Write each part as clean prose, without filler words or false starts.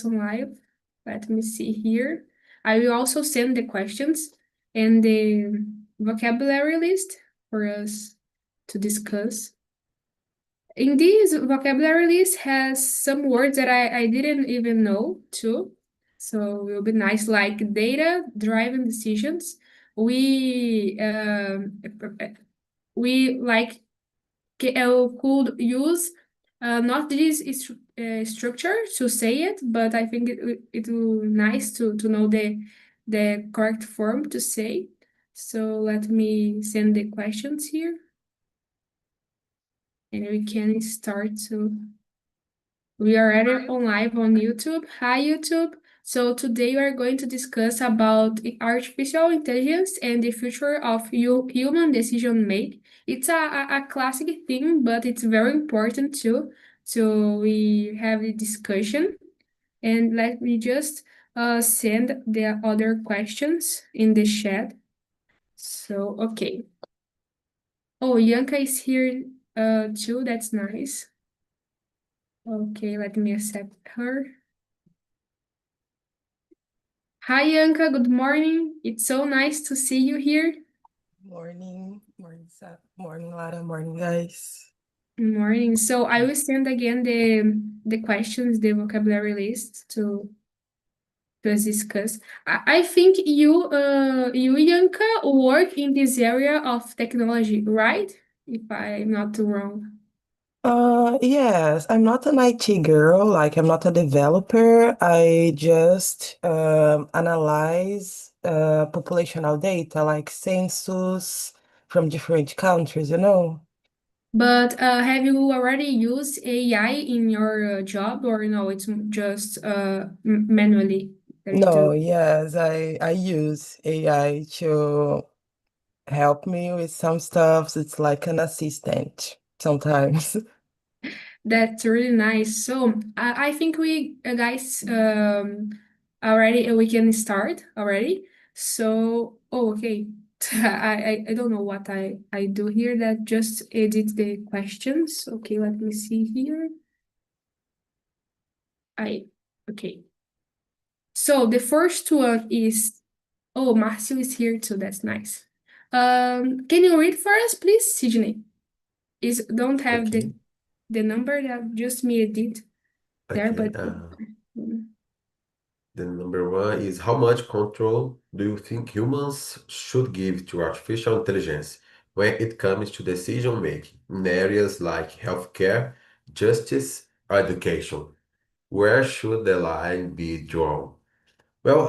live. Let me see here. I will also send the questions and the vocabulary list for us to discuss. In this vocabulary list has some words that I didn't even know too. So it will be nice, like data-driven decisions. We like could use not this structure to say it, but I think it will nice to know the correct form to say. So let me send the questions here, and we can start to. We are already on live on YouTube. Hi, YouTube. So today we are going to discuss about artificial intelligence and the future of human decision make. It's a classic thing, but it's very important too. So we have a discussion, and let me just send the other questions in the chat. So, okay. Oh, Yanka is here too. That's nice. Okay, let me accept her. Hi, Yanka. Good morning. It's so nice to see you here. Morning, morning, Lara, morning, guys. Good morning. So I will send again the questions, the vocabulary list to us discuss. I think you Yanka work in this area of technology, right? If I'm not wrong. Yes, I'm not an IT girl, like I'm not a developer. I just analyze populational data, like census from different countries, you know? But have you already used AI in your job, or no? It's just manually that you No, do. yes, I use AI to help me with some stuff. It's like an assistant sometimes. That's really nice. So I think we guys already we can start already. So oh okay. I don't know what I do here that just edit the questions. Okay, let me see here. I okay. So the first one is oh Marcio is here too. That's nice. Can you read for us, please, Sydney? Is don't have Okay, the number that just me edit there, okay. but mm, The number one is how much control do you think humans should give to artificial intelligence when it comes to decision making in areas like healthcare, justice, or education? Where should the line be drawn? Well,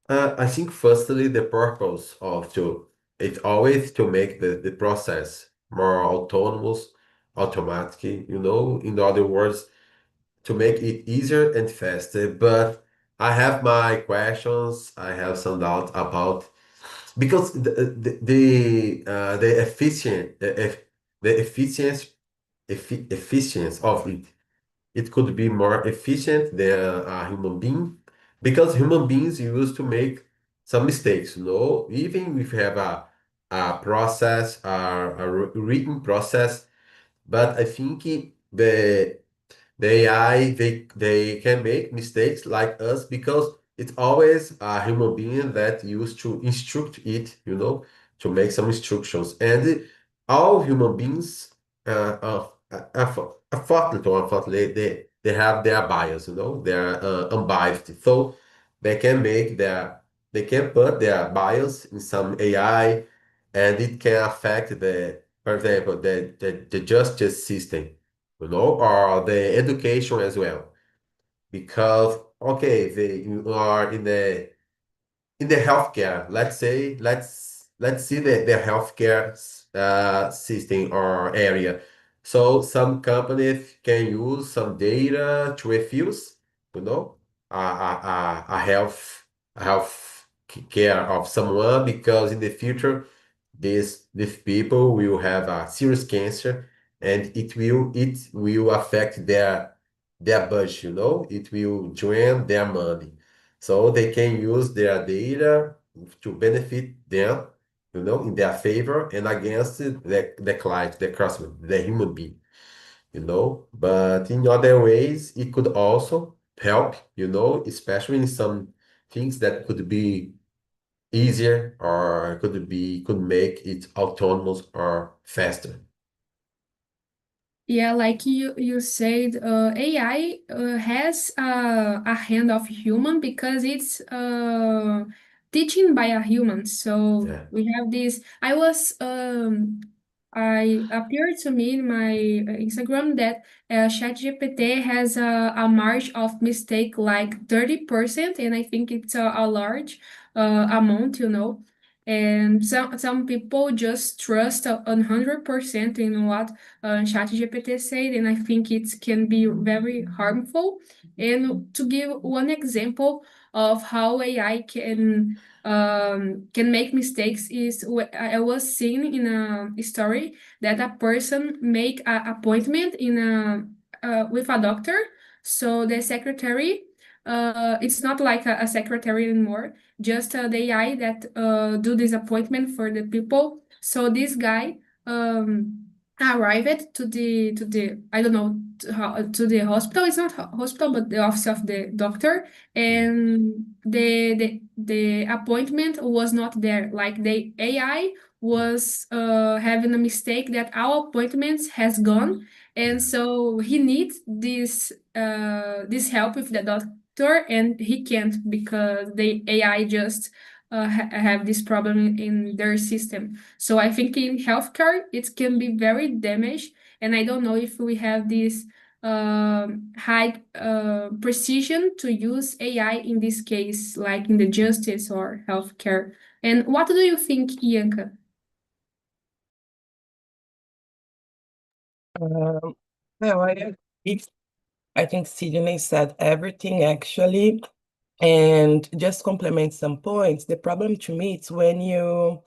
I think firstly the purpose of to it's always to make the process more autonomous, automatic, in other words, to make it easier and faster. But I have my questions. I have some doubt about because the efficiency efficiency of it could be more efficient than a human being because human beings used to make some mistakes. Even if we have a process, a written process, but I think the AI they can make mistakes like us because it's always a human being that used to instruct it, to make some instructions. And all human beings, unfortunately or unfortunately, they have their bias, they're unbiased. So they can they can put their bias in some AI, and it can affect for example, the justice system, or the education as well. Because okay, you are in the healthcare. Let's see the healthcare system or area. So some companies can use some data to refuse, you know, a health care of someone because in the future these people will have a serious cancer and it will affect their budget, it will drain their money. So they can use their data to benefit them, in their favor and against the client, the customer, the human being. But in other ways, it could also help, especially in some things that could be easier or could make it autonomous or faster. Yeah, like you said, AI has a hand of human because it's teaching by a human. So Yeah. we have this. I appeared to me in my Instagram that ChatGPT has a margin of mistake like 30%, and I think it's a large amount, you know. And some people just trust 100% in what ChatGPT said, and I think it can be very harmful. And to give one example of how AI can make mistakes is I was seeing in a story that a person make an appointment in a with a doctor. So the secretary, it's not like a secretary anymore, just the AI that do this appointment for the people. So this guy. Arrived to the I don't know to the hospital. It's not hospital, but the office of the doctor, and the appointment was not there. Like the AI was having a mistake that our appointments has gone, and so he needs this help with the doctor, and he can't because the AI just have this problem in their system. So I think in healthcare it can be very damaged, and I don't know if we have this high precision to use AI in this case, like in the justice or healthcare. And what do you think, Ianka? Um, well, I think Sydney said everything actually. And just complement some points, the problem to me is when you,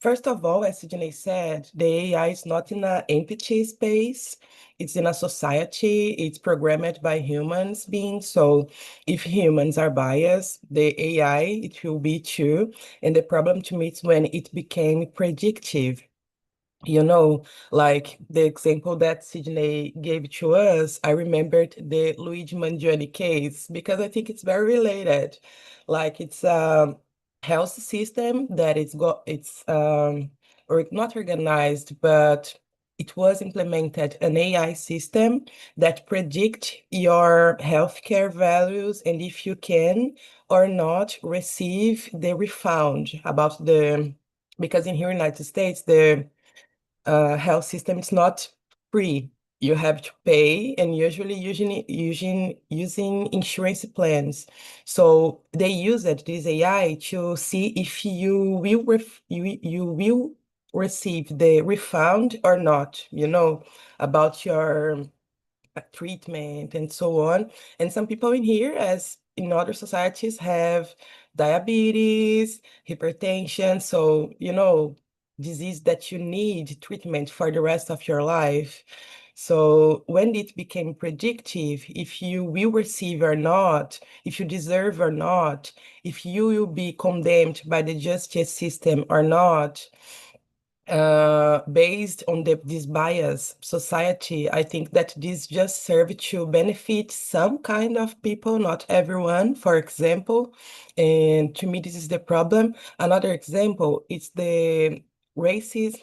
first of all, as Sydney said, the AI is not in an empty space. It's in a society. It's programmed by humans beings. So if humans are biased, the AI, it will be too. And the problem to me is when it became predictive. Like the example that Sydney gave to us, I remembered the Luigi Mangione case because I think it's very related. Like it's a health system that or not organized, but it was implemented an AI system that predict your healthcare values and if you can or not receive the refund about because in here in the United States, the health system is not free. You have to pay, and usually using insurance plans. So they use this AI to see if you will receive the refund or not, about your treatment and so on. And some people in here, as in other societies, have diabetes, hypertension. So, disease that you need treatment for the rest of your life. So when it became predictive, if you will receive or not, if you deserve or not, if you will be condemned by the justice system or not, based on this bias society, I think that this just serve to benefit some kind of people, not everyone, for example. And to me, this is the problem. Another example is the racism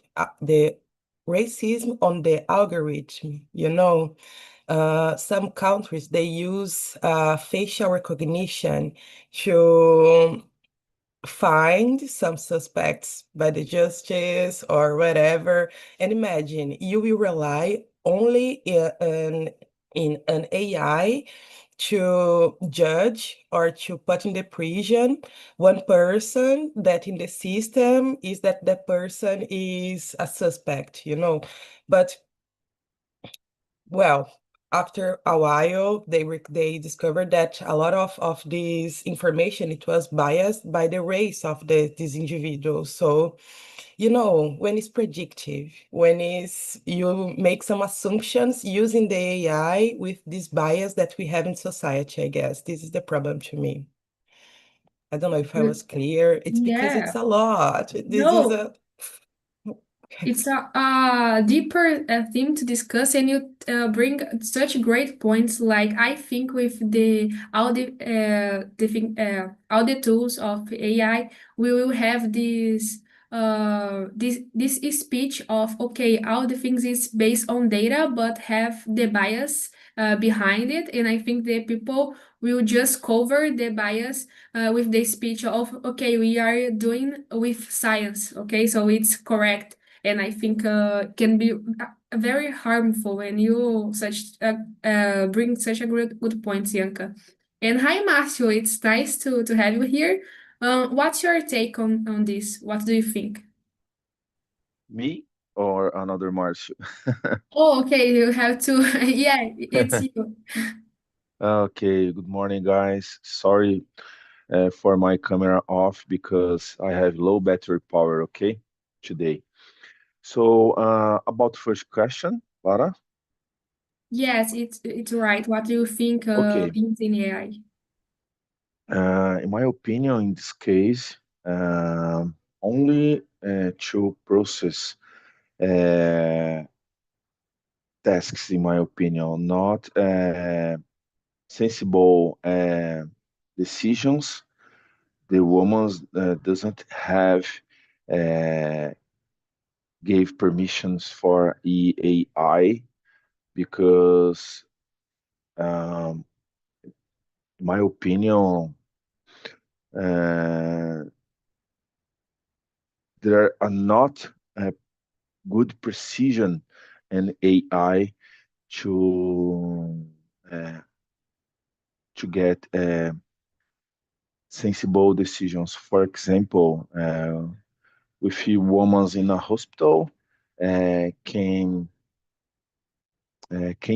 on the algorithm. Some countries, they use facial recognition to find some suspects by the justice or whatever. And imagine you will rely only in an AI to judge or to put in the prison one person that in the system is that person is a suspect. But well, after a while, they discovered that a lot of this information, it was biased by the race of these individuals. So, when it's predictive, you make some assumptions using the AI with this bias that we have in society, I guess. This is the problem to me. I don't know if I was clear. It's because it's Yeah. a lot. This is No, a It's a deeper theme to discuss, and you bring such great points. Like I think with all the tools of AI, we will have this speech of okay, all the things is based on data, but have the bias behind it. And I think the people will just cover the bias with the speech of okay, we are doing with science. Okay, so it's correct, and I think can be very harmful. And you such bring such a good point, Bianca. And hi, Marcio. It's nice to have you here. What's your take on this? What do you think? Me or another Marcio? Oh, okay. You have to. Yeah, it's you. Okay, good morning, guys. Sorry for my camera off because I have low battery power, okay, today. So, about first question, Lara. Yes, it's right. What do you think Okay, using AI? in my opinion, in this case, only to process uh, tasks, in my opinion, not sensible decisions. The woman doesn't have uh, gave permissions for EAI because, um, in my opinion, uh, there are not good precision in AI to uh, to get sensible decisions. For example, if a woman's in a hospital, can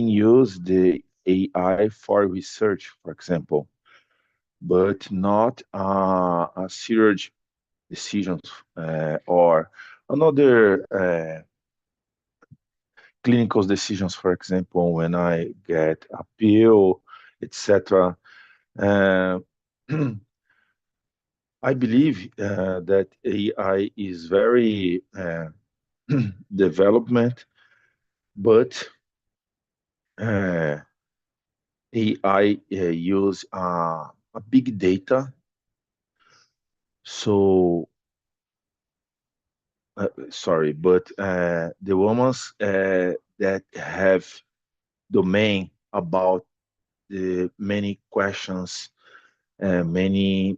use the AI for research, for example, but not a surgery decisions or another clinical decisions, for example, when I get a pill, etc. Uh, I believe that AI is very development, but uh, AI use a big data. So, sorry, but the ones that have domain about the many questions, many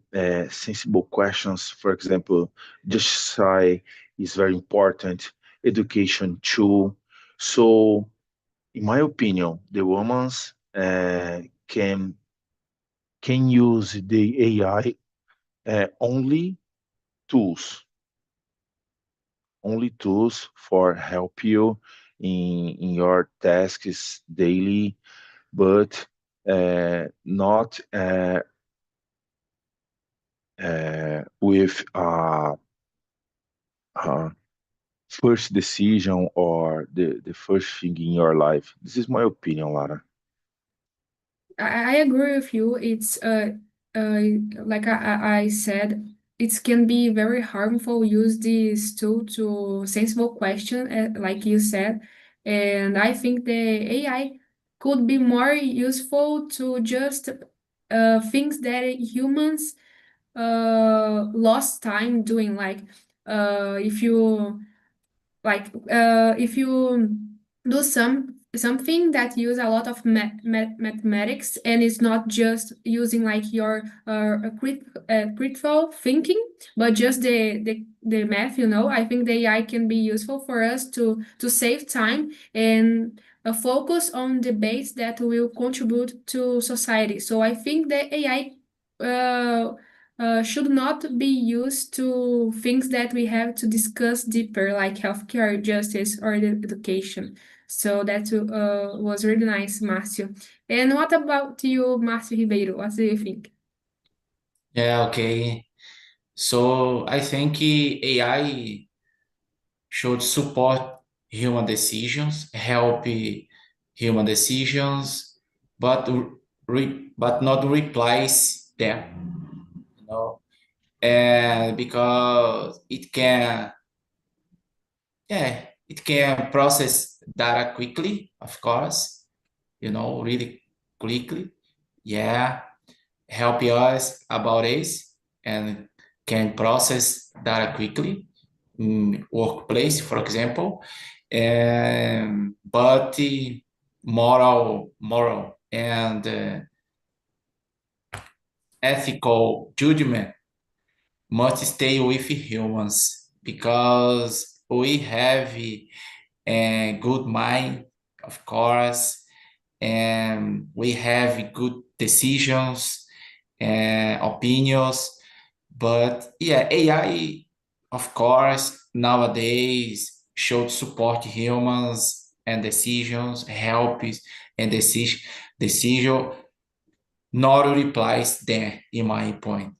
sensible questions. For example, just say is very important. Education too. So, in my opinion, the women's can use the AI only tools, only tools for help you in your tasks daily, but not with a first decision or the first thing in your life. This is my opinion, Lara. I agree with you. It's uh like I said, it can be very harmful. Use this tool to sensible question, like you said, and I think the AI could be more useful to just things that humans lost time doing. Like if you do something that use a lot of mathematics, and it's not just using like your critical thinking, but just the math, I think the AI can be useful for us to save time and focus on debates that will contribute to society. So I think the AI should not be used to things that we have to discuss deeper, like healthcare, justice, or the education. So that was really nice, Márcio. And what about you, Márcio Ribeiro? What do you think? Yeah, okay. So I think AI should support human decisions, help human decisions, but but not replace them. And because it can Yeah, it can process data quickly, of course, really quickly. Yeah, help us about this and can process data quickly in workplace, for example. But the moral and ethical judgment must stay with humans because we have a good mind, of course, and we have good decisions and opinions. But yeah, AI, of course, nowadays should support humans and decisions, and decision, not replace them, in my point.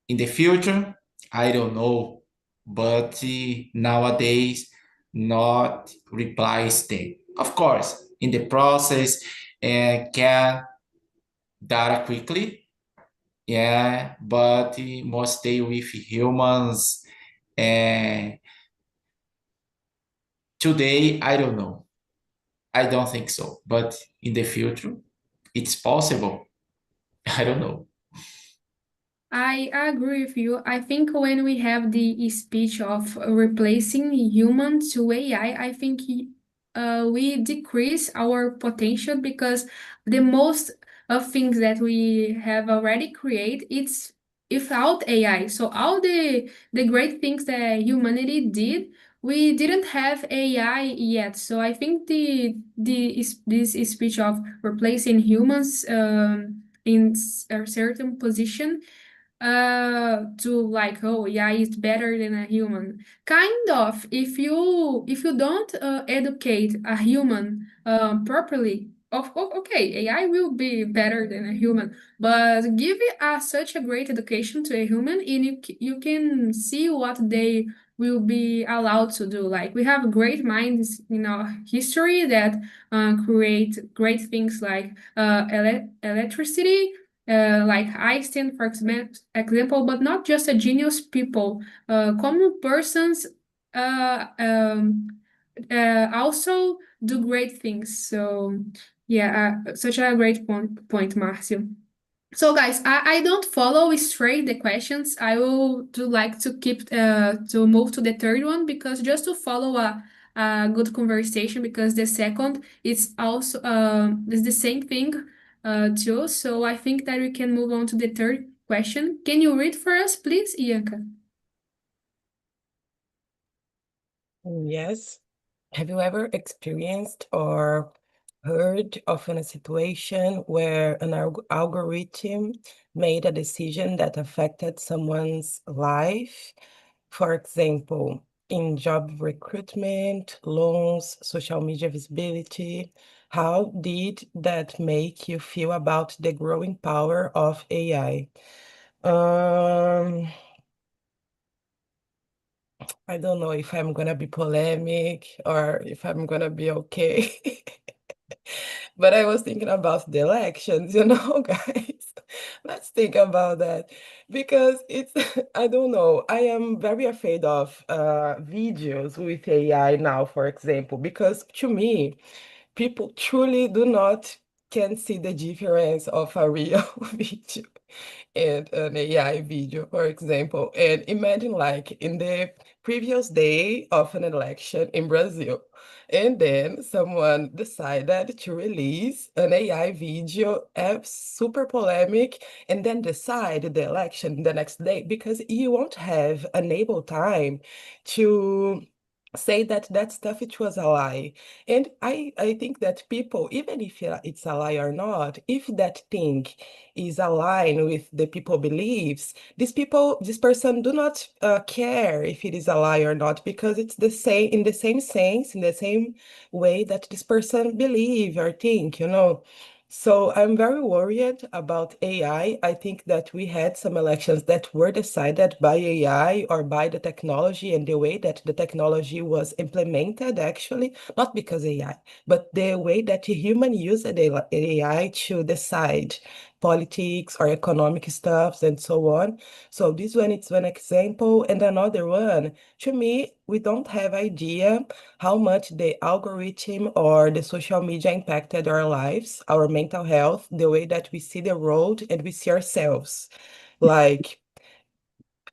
In the future, I don't know, but nowadays, not replace them. Of course, in the process, can data quickly, yeah, but must stay with humans. And today, I don't know. I don't think so. But in the future, it's possible. I don't know. I agree with you. I think when we have the speech of replacing human to AI, I think we decrease our potential because the most of things that we have already created, it's without AI. So all the great things that humanity did, we didn't have AI yet. So I think this speech of replacing humans in a certain position to like, oh yeah, it's better than a human, kind of. If you don't educate a human properly, okay, AI will be better than a human, but give it such a great education to a human, and you can see what they will be allowed to do. Like, we have great minds in our history that create great things like electricity, like Einstein, for example, but not just a genius people. Common persons also do great things. So, yeah, such a great point, Marcio. So, guys, I don't follow straight the questions. I will do like to keep to move to the third one, because just to follow a good conversation, because the second is also is the same thing too. So I think that we can move on to the third question. Can you read for us, please, Ianka? Yes. Have you ever experienced or heard of a situation where an algorithm made a decision that affected someone's life? For example, in job recruitment, loans, social media visibility, how did that make you feel about the growing power of AI? Um, I don't know if I'm gonna be polemic or if I'm gonna be okay. But I was thinking about the elections, guys. Let's think about that because it's, I don't know, I am very afraid of videos with AI now, for example, because to me, people truly do not can see the difference of a real video and an AI video, for example. And imagine like in the previous day of an election in Brazil, and then someone decided to release an AI video, super polemic, and then decide the election the next day because you won't have enable time to say that that stuff it was a lie. And I think that people, even if it's a lie or not, if that thing is aligned with the people beliefs, this person do not care if it is a lie or not, because it's the same, in the same sense, in the same way that this person believe or think. So I'm very worried about AI. I think that we had some elections that were decided by AI or by the technology and the way that the technology was implemented, actually, not because AI, but the way that the human used the AI to decide politics or economic stuffs and so on. So this one is one example. And another one, to me, we don't have idea how much the algorithm or the social media impacted our lives, our mental health, the way that we see the world and we see ourselves. Like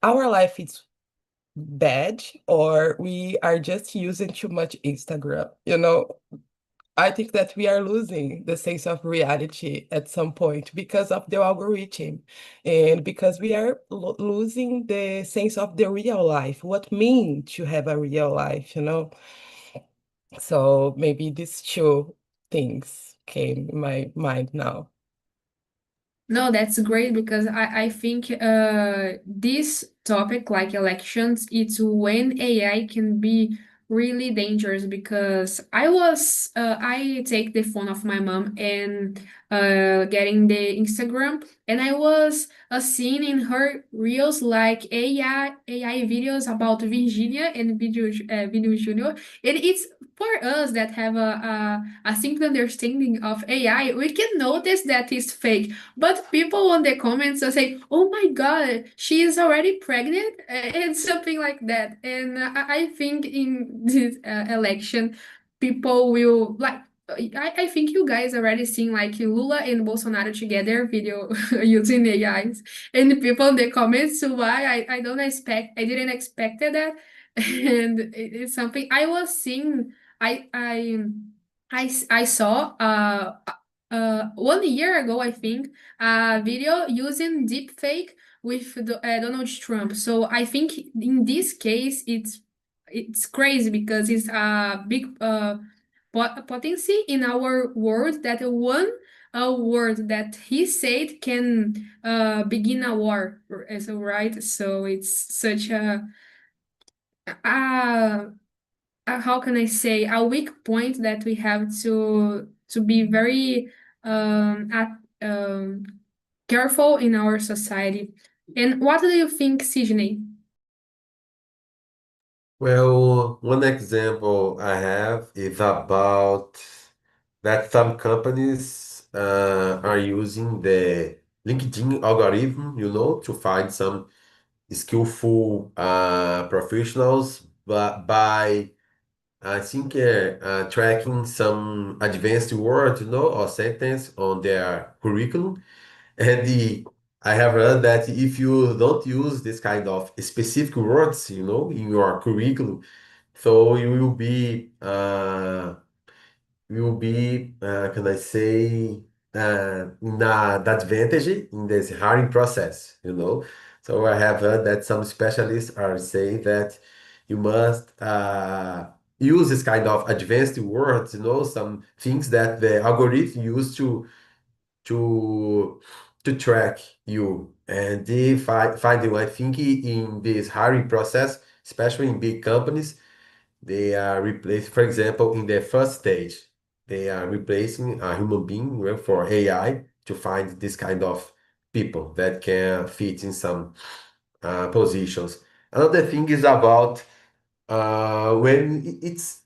our life is bad or we are just using too much Instagram, you know? I think that we are losing the sense of reality at some point because of the algorithm and because we are losing the sense of the real life, what means to have a real life, you know? So maybe these two things came in my mind now. No, that's great because I think this topic, like elections, it's when AI can be really dangerous because I take the phone of my mom and getting the Instagram, and I was seeing in her reels like AI videos about Virginia and Video Junior, and it's for us that have a simple understanding of AI, we can notice that it's fake, but people on the comments will say, "Oh my God, she is already pregnant," and something like that. And I think in this election, people will like. I think you guys already seen like Lula and Bolsonaro together video using AIs, and people in the comments why I didn't expect that, and it's something I was seeing. I I I saw 1 year ago, I think, a video using deepfake with Donald Trump. So I think in this case, it's crazy because it's a big potency in our world that one word that he said can begin a war. So right, so it's such a how can I say, a weak point that we have to be very careful in our society. And what do you think, Sidney? Well, one example I have is about that some companies are using the LinkedIn algorithm, to find some skillful professionals, but by I think tracking some advanced word, or sentence on their curriculum. And I have heard that if you don't use this kind of specific words, in your curriculum, so can I say, in an advantage in this hiring process, So I have heard that some specialists are saying that you must use this kind of advanced words, some things that the algorithm use to to track you. And they find you, I think, in this hiring process, especially in big companies, they are replacing, for example, in the first stage, they are replacing a human being for AI to find this kind of people that can fit in some positions. Another thing is about when it's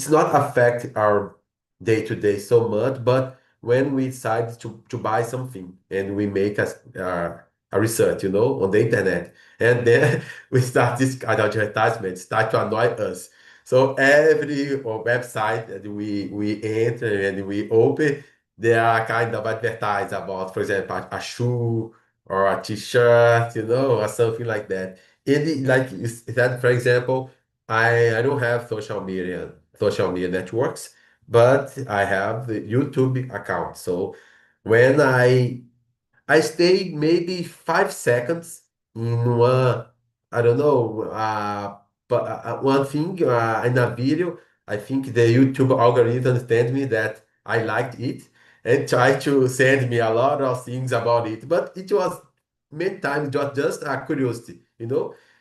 not affect our day to day so much, but when we decide to buy something and we make a research, on the internet, and then we start this kind of advertisement start to annoy us. So every website that we enter and we open, there are kind of advertise about, for example, a shoe or a t-shirt, or something like that. Like you said, for example, I don't have social media networks, but I have the YouTube account. So when I stay maybe 5 seconds in one, I don't know, but one thing in a video, I think the YouTube algorithm understand me that I liked it and try to send me a lot of things about it. But it was many times just a curiosity,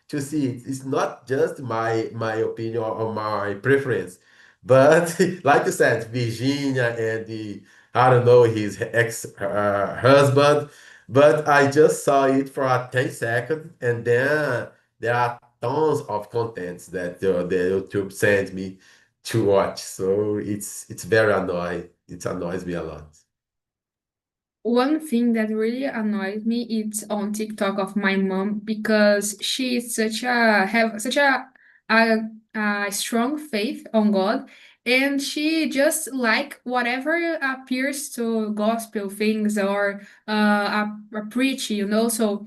to see it. It's not just my opinion or my preference, but like you said, Virginia and I don't know, his ex husband, but I just saw it for 10 seconds, and then there are tons of contents that the YouTube sends me to watch. So it's very annoying. It annoys me a lot. One thing that really annoys me is on TikTok of my mom because she is such a, a strong faith on God, and she just like whatever appears to gospel things or a preach, you know. So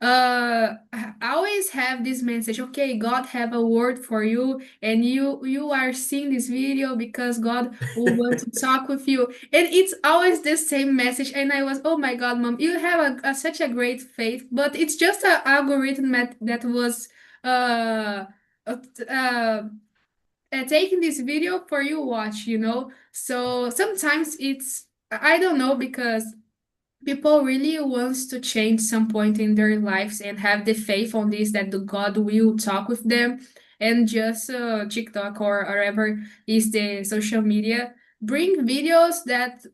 I always have this message, okay, God have a word for you, and you are seeing this video because God will want to talk with you, and it's always the same message. And I was, oh my God, mom, you have such a great faith, but it's just an algorithm that was uh, uh, uh, taking this video for you watch, you know? So sometimes it's, I don't know, because people really wants to change some point in their lives and have the faith on this that the God will talk with them, and just TikTok or wherever is the social media bring videos that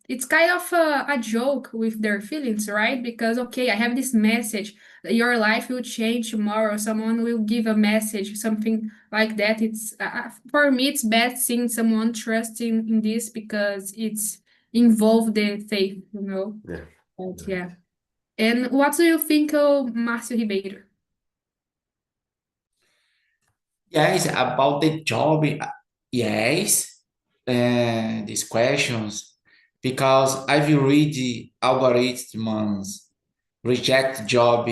it's kind of a joke with their feelings, right? Because okay, I have this message that your life will change tomorrow, someone will give a message, something like that. It's for me it's bad seeing someone trusting in this because it's involve the faith, you know. Yeah. But yeah. And what do you think of Márcio Ribeiro? Yes, about the job, yes, these questions, because I've read the algorithms reject job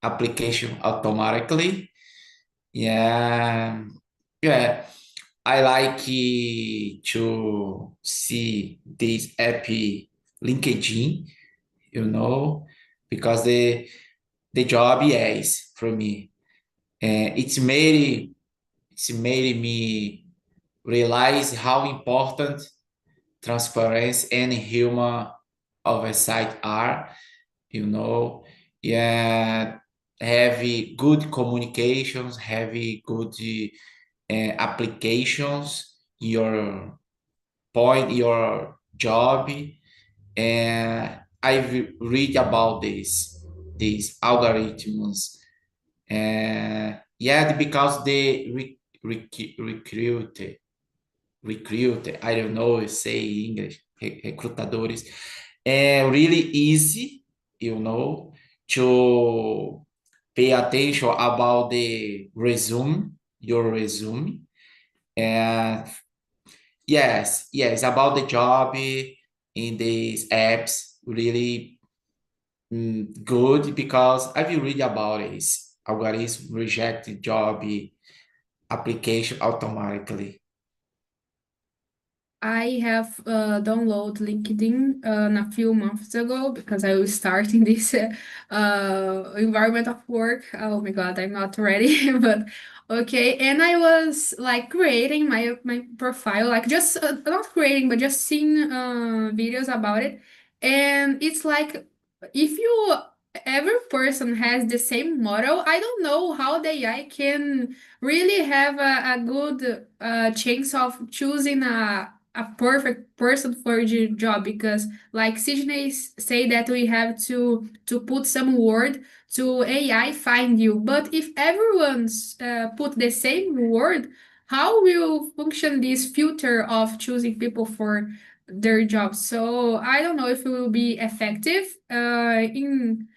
application automatically. Yeah, yeah. I like to see this app LinkedIn, you know, because the job, yes, for me. It's made me realize how important transparency and human oversight are, you know. Yeah, have good communications, have good applications, your point, your job. And I've read about these algorithms. And yeah, because they recruit, I don't know, say English, recrutadores, really easy, you know, to pay attention about the resume, your resume. And yes, about the job in these apps, really good, because I will read about it. Algorithm reject the job application automatically. I have downloaded LinkedIn a few months ago because I was starting this environment of work. Oh my God, I'm not ready, but okay. And I was like creating my profile, like just not creating, but just seeing videos about it. And it's like if you every person has the same model, I don't know how the AI can really have a good chance of choosing a perfect person for the job, because like Sydney say that we have to put some word to AI find you, but if everyone's put the same word, how will function this filter of choosing people for their jobs? So I don't know if it will be effective in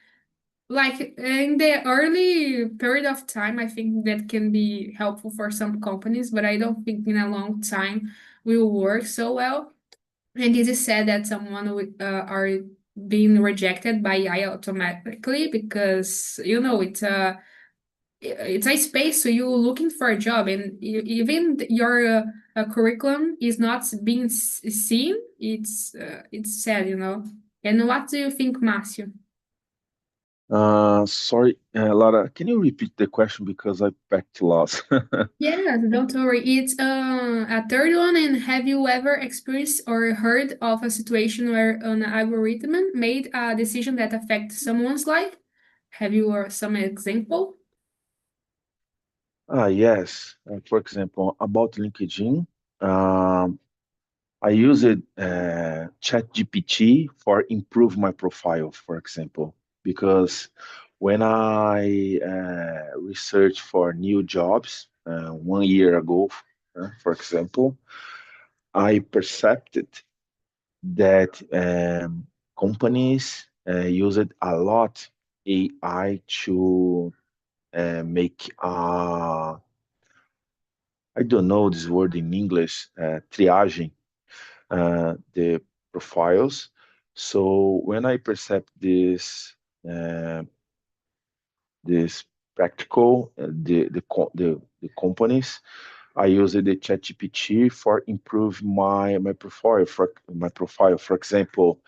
like in the early period of time. I think that can be helpful for some companies, but I don't think in a long time will work so well. And it is said that someone would are being rejected by AI automatically because you know it's a space, so you looking for a job, and even your curriculum is not being seen. It's sad, you know. And what do you think, Márcio? Sorry, Lara, can you repeat the question because I backed lost? Yeah, don't worry. It's a third one. And have you ever experienced or heard of a situation where an algorithm made a decision that affects someone's life? Have you some example? Yes. For example, about LinkedIn, um, I use it ChatGPT for improve my profile, for example, because when I research for new jobs 1 year ago, for example, I perceived that companies used a lot AI to make I don't know this word in English, triaging the profiles. So when I perceive uh, this practical, the companies, I use the ChatGPT for improve my profile. For example,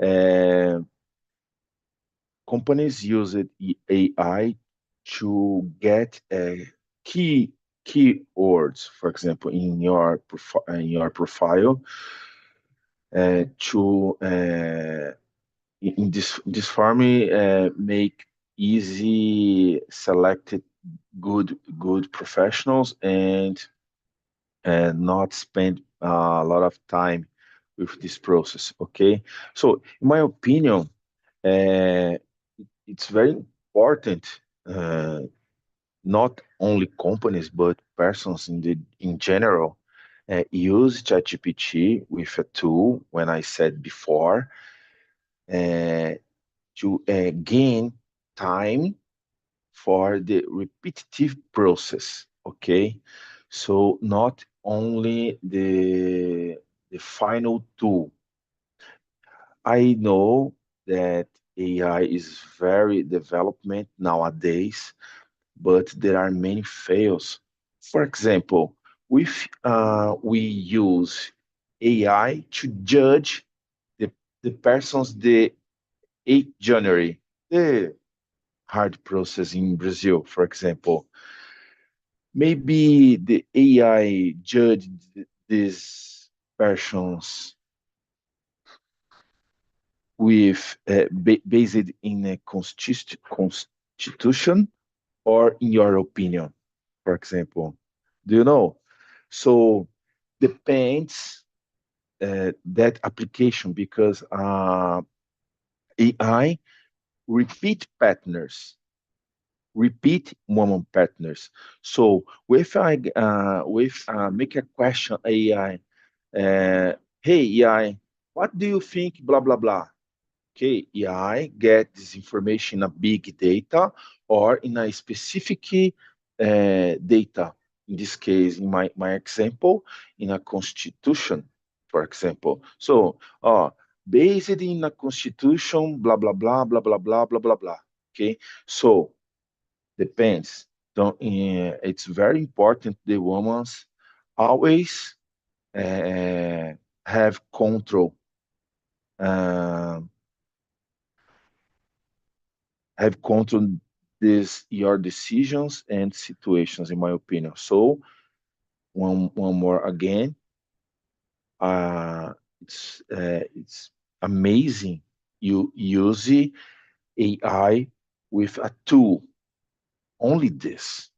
uh, companies use AI to get keywords, for example, in your profile, to in this form make easy selected good professionals and not spend a lot of time with this process. Okay, so in my opinion, uh, it's very important. Not only companies but persons in general use ChatGPT with a tool. When I said before, uh, to gain time for the repetitive process. Okay, so not only the final tool. I know that AI is very development nowadays, but there are many fails. For example, we use AI to judge the the persons the 8th January, the hard process in Brazil, for example. Maybe the AI judged these persons with based in a constitution or in your opinion, for example. Do you know? So depends that application because AI repeat patterns, repeat woman partners. So with make a question AI, hey AI, what do you think? Blah blah blah. Okay, AI get this information in a big data or in a specific data. In this case, in my example, in a constitution, for example. So, based in a constitution, blah blah blah blah blah blah blah blah blah. Okay, so depends. Don't, it's very important the women always uh, have control, uh, have control this your decisions and situations, in my opinion. So one more again, it's amazing you use AI with a tool, only this.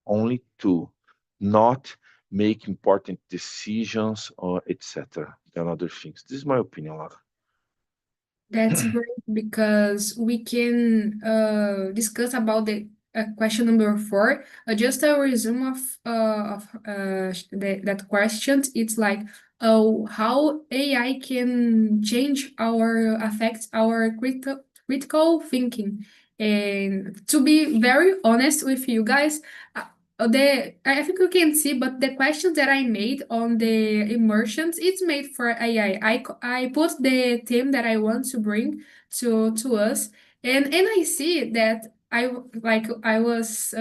Only to not make important decisions or etc. and other things. This is my opinion, Lara. That's great because we can discuss about the question number four. Just a resume of that question. It's like how AI can change our affect our critical thinking. And to be very honest with you guys, I think you can see, but the questions that I made on the immersions, it's made for AI. I put the theme that I want to bring to us, and I see that I was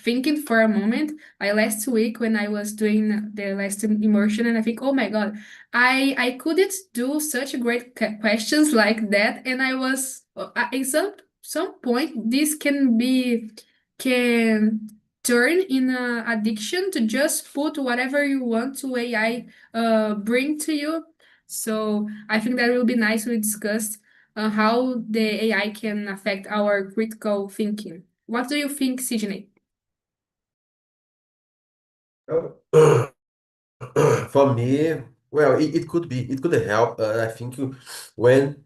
thinking for a moment. I last week when I was doing the last immersion, and I think, oh my God, I couldn't do such great questions like that, and I was at some point this can turn in a addiction to just put whatever you want to AI bring to you. So I think that will be nice we discuss how the AI can affect our critical thinking. What do you think, Sidney? Oh, For me, well, it could help. I think when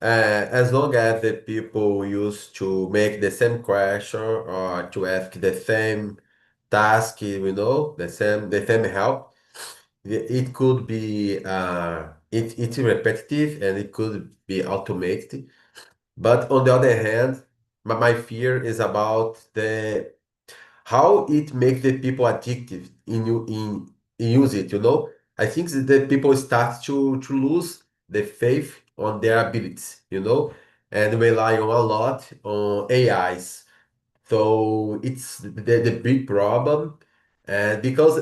as long as the people used to make the same question or to ask the same task, the same help, it could be it's repetitive and it could be automated. But on the other hand, my fear is about the how it makes the people addictive in use it, you know? I think that the people start to lose the faith on their abilities, you know, and rely on a lot on AIs. So it's the big problem, and because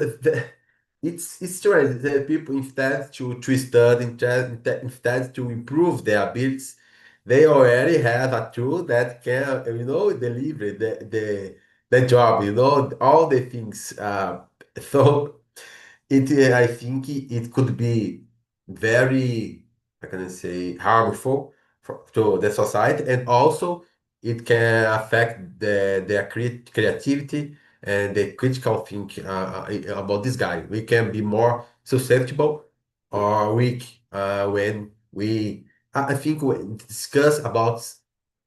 it's true, the people instead to study, instead to improve their abilities, they already have a tool that can, you know, deliver the job, you know, all the things. So I think it could be very, how can I say, harmful to the society, and also it can affect their creativity and the critical thinking about this guy. We can be more susceptible or weak when I think we discuss about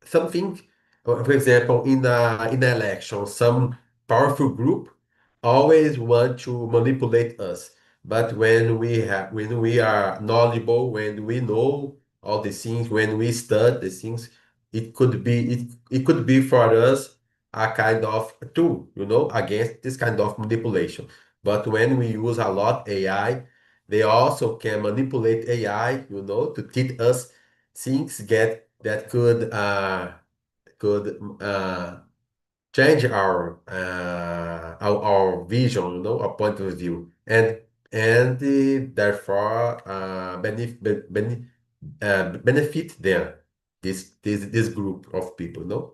something. For example, in an election, some powerful group always want to manipulate us. But when we are knowledgeable, when we know all the things, when we study the things, it could be for us a kind of tool, you know, against this kind of manipulation. But when we use a lot AI, they also can manipulate AI, you know, to teach us things get that could change our vision, you know, our point of view, and therefore benefit them, this group of people, no?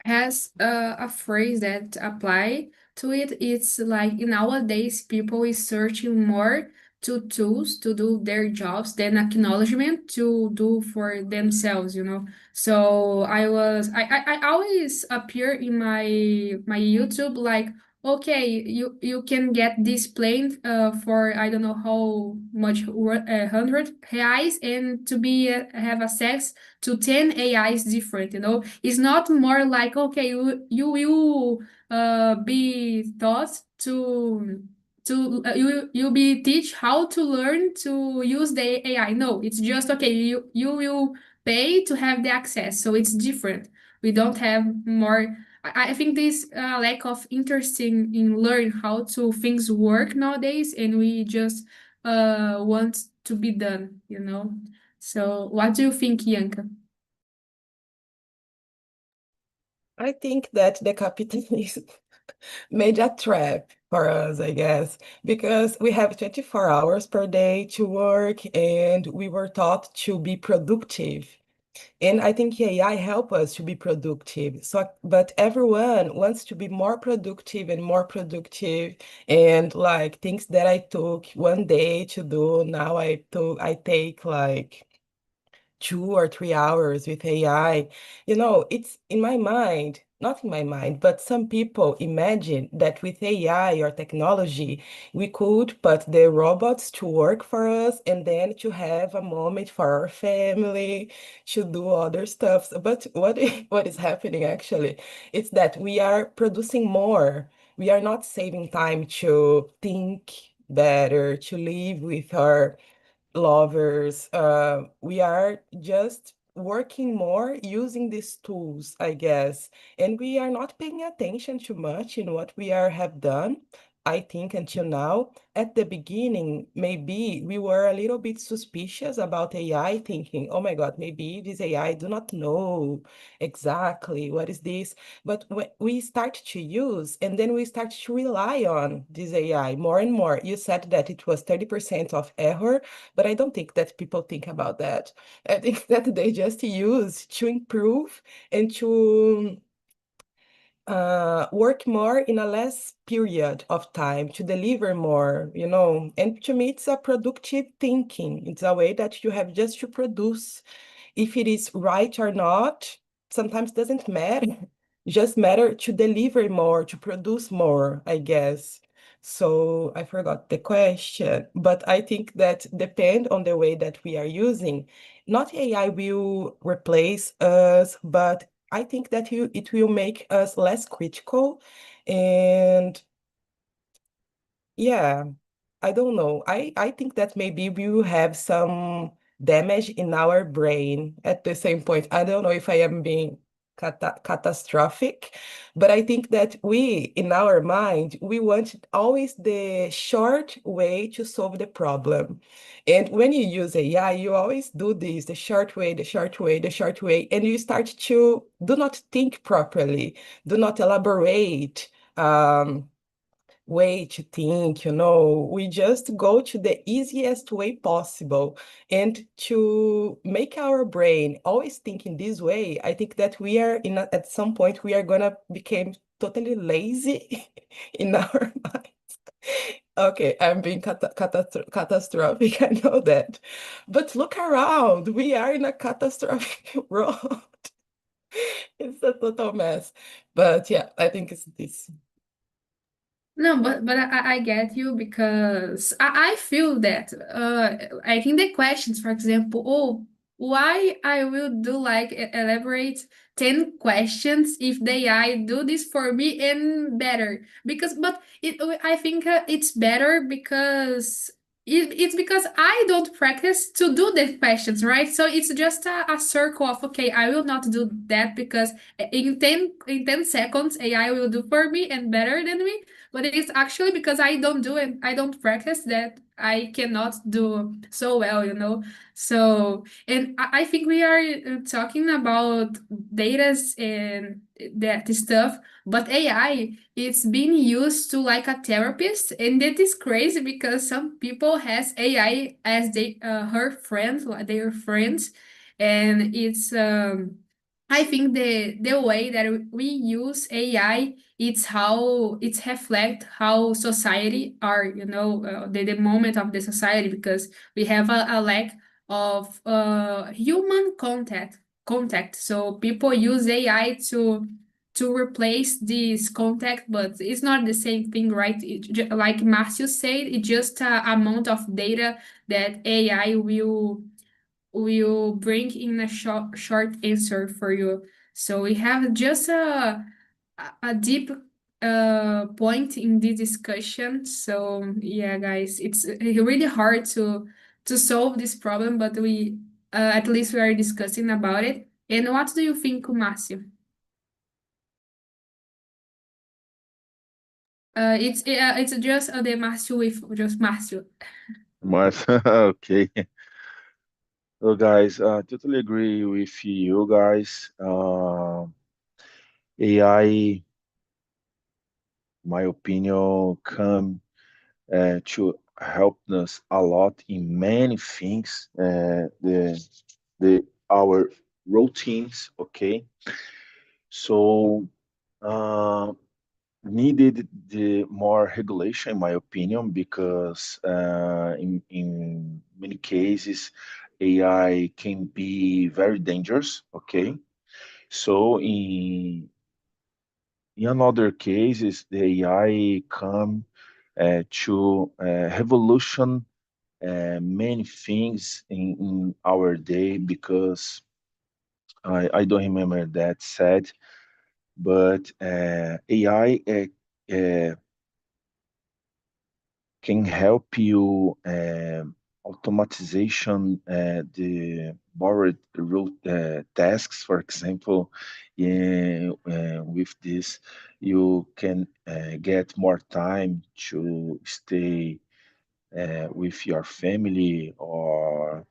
Has a phrase that apply to it. It's like nowadays people is searching more to tools to do their jobs than acknowledgement to do for themselves, you know. So I always appear in my YouTube like, okay, you can get this plane for I don't know how much 100 reais, and to be have access to 10 AIs different, you know. It's not more like, okay, you will be taught to you be teach how to learn to use the AI. No, it's just okay, you will pay to have the access. So it's different. We don't have more. I think this lack of interest in learn how to things work nowadays, and we just want to be done, you know. So what do you think, Yanka? I think that the capitalism made a trap for us, I guess, because we have 24 hours per day to work and we were taught to be productive. And I think AI help us to be productive. So, but everyone wants to be more productive and more productive. And like things that I took one day to do, now I take like 2 or 3 hours with AI. You know, it's in my mind, not in my mind, but some people imagine that with AI or technology, we could put the robots to work for us and then to have a moment for our family, to do other stuff. But what is happening actually? It's that we are producing more. We are not saving time to think better, to live with our lovers. We are just working more using these tools, I guess, and we are not paying attention too much in what we have done. I think until now, at the beginning, maybe we were a little bit suspicious about AI, thinking, oh my God, maybe this AI do not know exactly what is this. But when we start to use, and then we start to rely on this AI more and more. You said that it was 30% of error, but I don't think that people think about that. I think that they just use to improve and to work more in a less period of time to deliver more, you know. And to me, it's a productive thinking. It's a way that you have just to produce. If it is right or not, sometimes doesn't matter. Just matter to deliver more, to produce more, I guess. So I forgot the question, but I think that depend on the way that we are using. Not AI will replace us, but I think that it will make us less critical. And yeah, I don't know. I think that maybe we will have some damage in our brain at the same point. I don't know if I am being catastrophic, but I think that we, in our mind, we want always the short way to solve the problem. And when you use AI, you always do this, the short way, the short way, the short way, and you start to do not think properly, do not elaborate. Way to think, we just go to the easiest way possible. And to make our brain always think in this way, I think that we are at some point we are gonna become totally lazy in our minds. Okay, I'm being catastrophic, I know that. But look around, we are in a catastrophic world. It's a total mess. But yeah, I think it's this. No, but I get you because I feel that I think the questions, for example, oh, why I will do like elaborate 10 questions if the AI do this for me and better because but I think it's better because it's because I don't practice to do the questions, right? So it's just a circle of okay, I will not do that because in 10 seconds AI will do for me and better than me, but it's actually because I don't do it, I don't practice that I cannot do so well. So, and I think we are talking about data and that stuff, but AI, it's being used to like a therapist, and that is crazy because some people has AI as her friends, like their friends, and it's I think the way that we use AI, it's how it's reflect how society are, the moment of the society, because we have a lack of human contact. So people use AI to replace this contact, but it's not the same thing, right? Like Marcio said, it's just a amount of data that AI will bring in a short answer for you. So we have just a deep point in this discussion. So yeah, guys, it's really hard to solve this problem, but we at least we are discussing about it. And what do you think, Márcio? It's just the Márcio with just Márcio. Mas okay. So guys, totally agree with you guys. AI, my opinion, come to help us a lot in many things. The our routines, okay. So needed the more regulation, in my opinion, because in many cases AI can be very dangerous, okay. So in other cases, the AI come to revolution many things in our day, because I don't remember that said, but AI can help you automatization the borrowed route tasks, for example. With this, you can get more time to stay with your family, or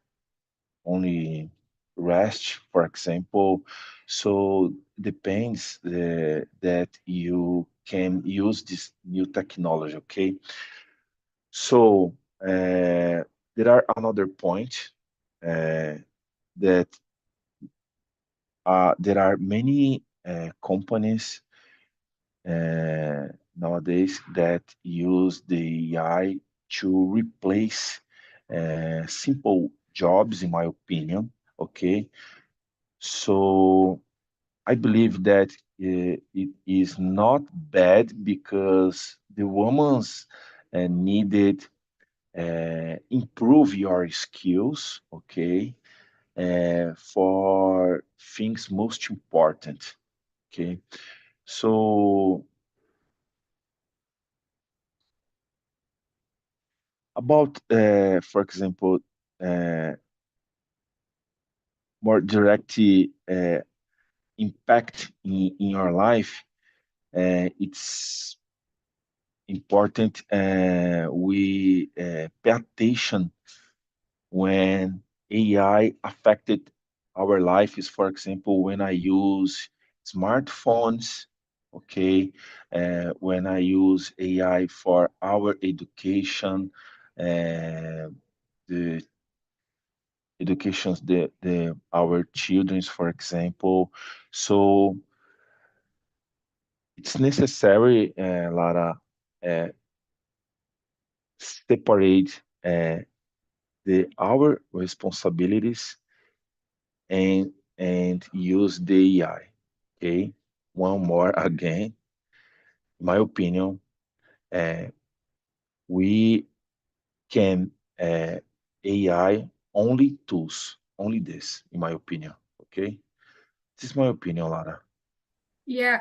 only rest, for example. So depends that you can use this new technology, okay. So there are another point uh, that there are many companies nowadays that use the AI to replace simple jobs, in my opinion. Okay, so I believe that it is not bad, because the women's needed improve your skills, okay, for things most important, okay. So About, for example, uh, more direct impact in your life, it's important we pay attention when AI affected our life is, for example, when I use smartphones, okay, when I use AI for our education, the educations the our children's, for example. So it's necessary, Lara, uh, separate the our responsibilities and use the AI. Okay, one more again, in my opinion, uh, we can AI only tools, only this, in my opinion. Okay, this is my opinion, Lara. Yeah,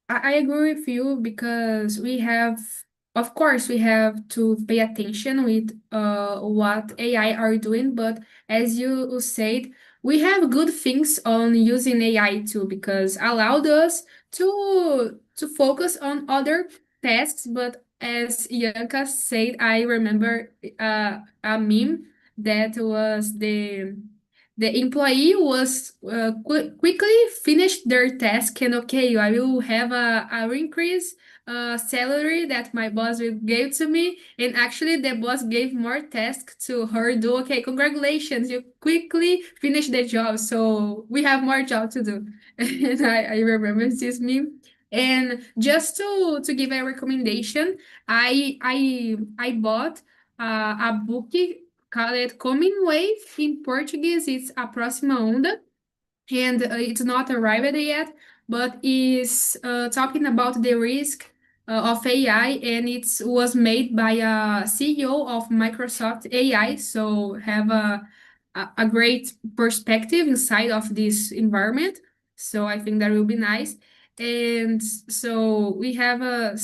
I agree with you because of course, we have to pay attention with what AI are doing, but as you said, we have good things on using AI too because allowed us to focus on other tasks. But as Yanka said, I remember a meme that was the employee was quickly finished their task and okay, I will have a increase salary that my boss will give to me. And actually, the boss gave more tasks to her do. Okay, congratulations, you quickly finished the job, so we have more job to do. And I remember this meme. And just to give a recommendation, I bought a book called Coming Wave. In Portuguese, it's A Próxima Onda, and it's not arrived yet, but is talking about the risk of AI, and it was made by a CEO of Microsoft AI, so have a great perspective inside of this environment. So I think that will be nice. And so we have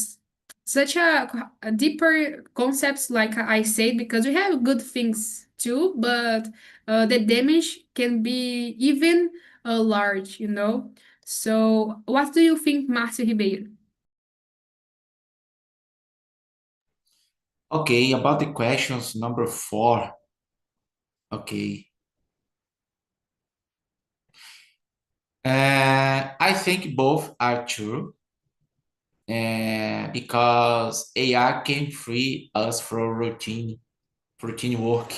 such a deeper concepts, like I said, because we have good things too, but the damage can be even large, you know? So, what do you think, Márcio Ribeiro? Okay, about the questions number 4. Okay. I think both are true. Because AI can free us from routine work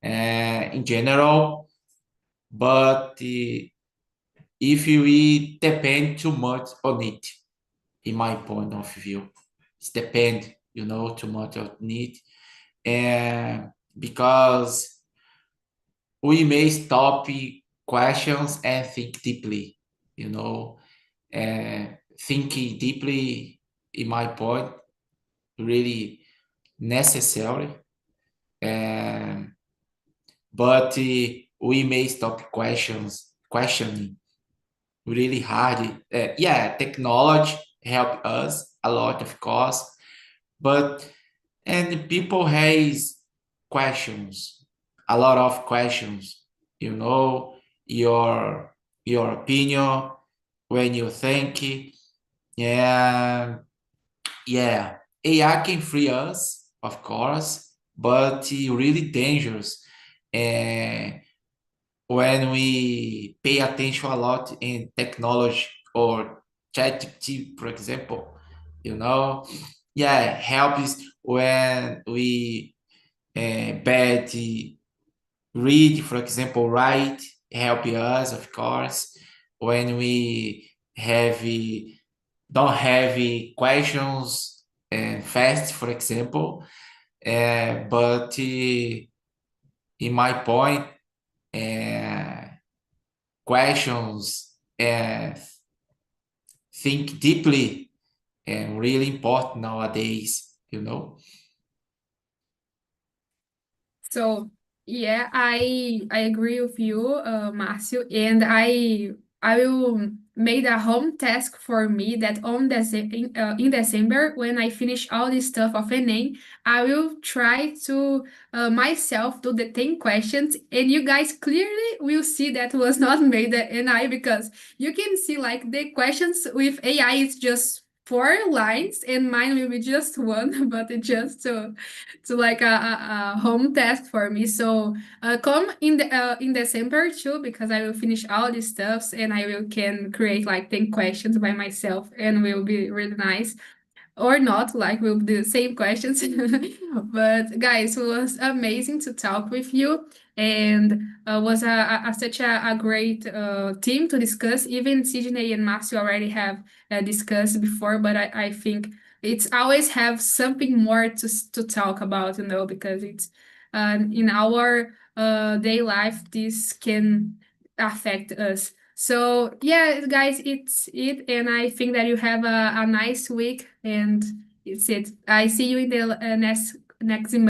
in general, but if we depend too much on it, in my point of view, it's depend, too much on it, and because we may stop questions and think deeply, you know, thinking deeply, in my point, really necessary. But we may stop questioning really hard. Yeah, technology help us a lot, of course, but and people has questions, a lot of questions. You know your opinion when you think. Yeah, yeah. AI can free us, of course, but really dangerous. And when we pay attention a lot in technology or ChatGPT, for example, yeah, helps when we bad read, for example, write, help us, of course. When we don't have questions and fast, for example, but in my point, questions and think deeply and really important nowadays. So, yeah, I agree with you, Márcio, and I will made a home task for me that in December, when I finish all this stuff of NA, I will try to myself do the 10 questions, and you guys clearly will see that was not made at NI, because you can see like the questions with AI is just 4 lines and mine will be just one, but it's just to like a home task for me. So come in December too, because I will finish all these stuffs and I will can create like 10 questions by myself and will be really nice. Or not, like we'll do the same questions. But guys, it was amazing to talk with you, and was such a great team to discuss. Even Sydney and Marcio already have discussed before, but I think it's always have something more to talk about, because it's in our day life, this can affect us. So yeah, guys, it's it, and I think that you have a nice week, and it's it. I see you in the next